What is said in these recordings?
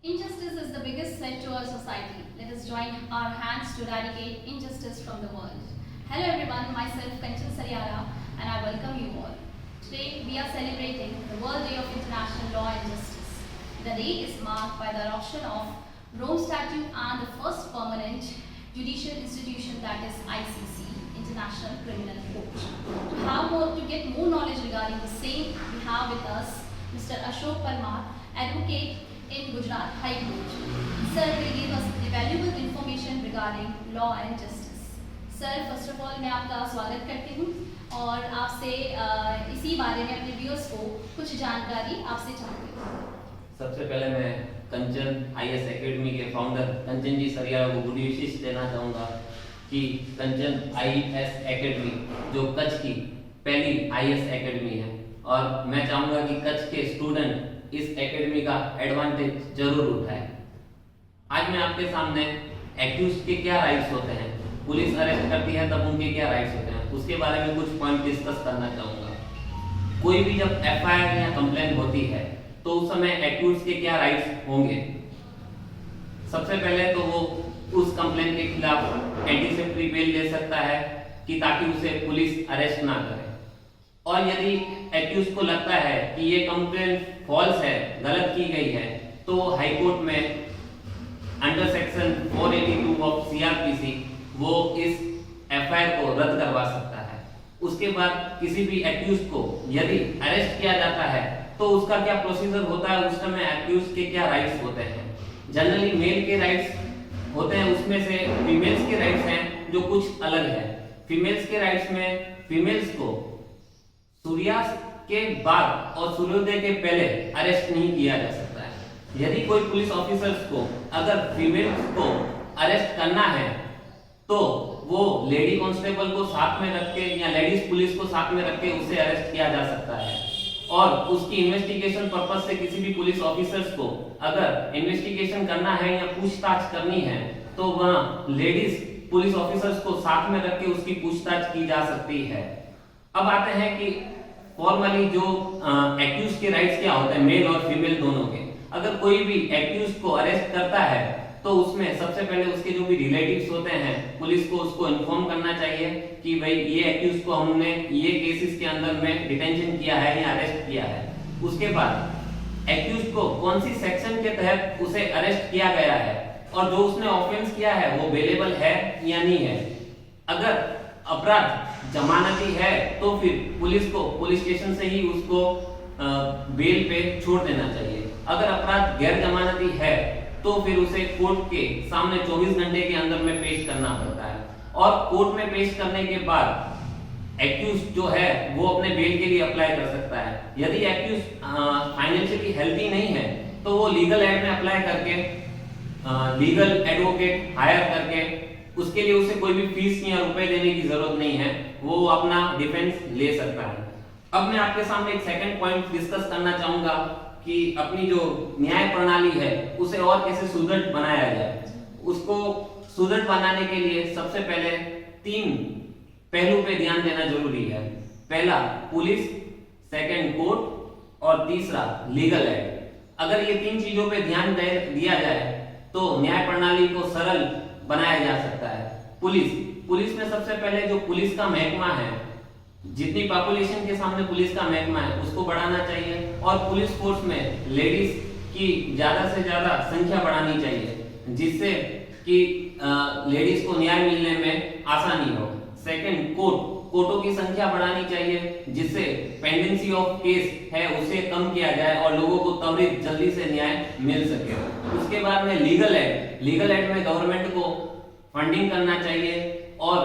Injustice is the biggest threat to our society. Let us join our hands to eradicate injustice from the world. Hello everyone, myself Kanchan Sariara and I welcome you all. Today we are celebrating the World Day of International Law and Justice. The day is marked by the adoption of Rome Statute and the first permanent judicial institution, that is ICC, International Criminal Court. To get more knowledge regarding the same, we have with us Mr. Ashok Parmar, advocate in Gujarat High Court. Sir will give us the valuable information regarding law and justice. Sir, first of all मैं आपका स्वागत करती हूँ और आपसे इसी बारे में अपने व्यूअर्स को कुछ जानकारी आपसे चाहती हूँ। सबसे पहले मैं कंचन आईएएस एकेडमी के फाउंडर कंचन जी सरियारा को गुड विशेष देना चाहूँगा कि कंचन आईएएस एकेडमी जो कच्छ की पहली आईएएस एकेडमी है और मैं चाहूँगा कि कच्छ के स्टूडेंट इस एकेडमी का एडवांटेज जरूर उठाए। आज मैं आपके सामने एक्यूज के क्या राइट्स होते हैं, पुलिस अरेस्ट करती है तब उनके क्या राइट्स होते हैं, उसके बारे में कुछ पॉइंट डिस्कस करना चाहूँगा। कोई भी जब एफआईआर या कंप्लेंट होती है तो उस समय एक्यूज के क्या राइट्स होंगे। सबसे पहले तो वो उस कंप्लेंट के खिलाफ एंटीसिपेटरी बेल ले सकता है कि ताकि उसे पुलिस अरेस्ट ना करे, और यदि एक्यूज को लगता है कि ये कंप्लेंट फॉल्स है, गलत की गई है, तो हाई कोर्ट में अंडर सेक्शन 482 ऑफ सीआरपीसी वो इस एफआईआर को रद्द करवा सकता है। उसके बाद किसी भी एक्यूज को यदि अरेस्ट किया जाता है तो उसका क्या प्रोसीजर होता है, उस समय एक्यूज के क्या राइट्स होते हैं। जनरली मेल के राइट्स होते हैं, उसमें से फीमेल्स के राइट्स हैं जो कुछ अलग है। फीमेल्स के राइट्स में फीमेल्स को सूर्यास्त के बाद और सूर्योदय के पहले अरेस्ट नहीं किया जा सकता है। यदि कोई पुलिस ऑफिसर्स को अगर फीमेल्स को अरेस्ट करना है तो वो लेडी कांस्टेबल को साथ में रख के या लेडीज पुलिस को साथ में रख के उसे अरेस्ट किया जा सकता है। और उसकी इन्वेस्टिगेशन पर्पस से किसी भी पुलिस ऑफिसर्स को अगर इन्वेस्टिगेशन करना है या पूछताछ करनी है तो वहां लेडीज पुलिस ऑफिसर्स को साथ में रख के उसकी पूछताछ की जा सकती है। अब आते हैं कि फॉर्मली जो एक्यूज के राइट्स क्या होते हैं, मेल और फीमेल दोनों के। अगर कोई भी एक्यूज को अरेस्ट करता है तो उसमें सबसे पहले उसके जो भी रिलेटिव्स होते हैं पुलिस को उसको इन्फॉर्म करना चाहिए कि भाई ये एक्यूज को हमने ये केसेस के अंदर में डिटेंशन किया है या अरेस्ट किया है। उसके बाद एक्यूज को कौन सी सेक्शन के तहत उसे अरेस्ट किया गया है और जो उसने ऑफेंस किया है वो बेलेबल है या नहीं है। अगर अपराध जमानती है तो फिर पुलिस को पुलिस स्टेशन से ही उसको बेल पे छोड़ देना चाहिए। अगर अपराध गैर जमानती है तो फिर उसे कोर्ट के सामने 24 घंटे के अंदर में पेश करना पड़ता है, और कोर्ट में पेश करने के बाद एक्यूज जो है वो अपने बेल के लिए अप्लाई कर सकता है। यदि एक्यूज फाइनेंशियली हेल्दी नहीं है तो वो लीगल एड में अप्लाई करके लीगल एडवोकेट हायर करके उसके लिए उसे कोई भी फीस या रुपए देने की जरूरत नहीं है, वो अपना डिफेंस ले सकता है। अब मैं आपके सामने एक सेकंड पॉइंट डिस्कस करना चाहूंगा कि अपनी जो न्याय प्रणाली है उसे और कैसे सुदृढ़ बनाया जाए। उसको सुदृढ़ बनाने के लिए सबसे पहले 3 पहलू पे ध्यान देना जरूरी है। पहला पुलिस, सेकंड कोर्ट और तीसरा लीगल एड। अगर ये 3 चीजों पे ध्यान दिया जाए तो न्याय प्रणाली को सरल बनाया जा सकता है। पुलिस में सबसे पहले जो पुलिस का महकमा है, जितनी पॉपुलेशन के सामने पुलिस का महकमा है उसको बढ़ाना चाहिए, और पुलिस फोर्स में लेडीज की ज्यादा से ज्यादा संख्या बढ़ानी चाहिए जिससे कि लेडीज को न्याय मिलने में आसानी हो। सेकंड कोर्टों की संख्या बढ़ानी चाहिए जिससे पेंडेंसी ऑफ केस है उसे कम किया जाए और लोगों को त्वरित जल्दी से न्याय मिल सके। उसके बाद में लीगल एड में गवर्नमेंट को फंडिंग करना चाहिए और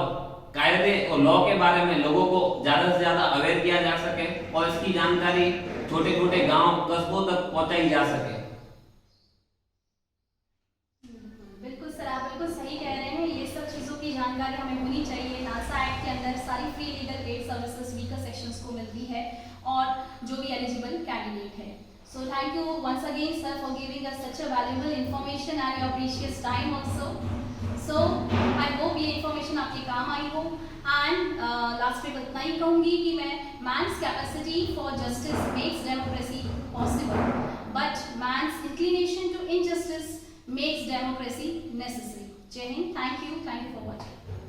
कायदे और लॉ के बारे में लोगों को ज्यादा से ज्यादा अवेयर किया जा सके और इसकी जानकारी छोटे छोटे गांव कस्बों तक पहुंचाई जा सके। बिल्कुल सर, आप बिल्कुल सही कह रहे हैं। ये सब चीज़ों की जानकारी हमें होनी चाहिए। नासा एक्ट के अंदर सारी free legal aid services weaker sections को मिलती है और जो भी एलिजिबल कैंडिडेट है। So thank you once again sir for giving us such a valuable information and your precious time also. So I hope ये इन्फॉर्मेशन आपके काम आई हो। एंड लास्ट में इतना ही कहूँगी कि मैं man's capacity for justice makes democracy possible, but man's inclination to injustice necessary. Jai Hind. Thank you for watching.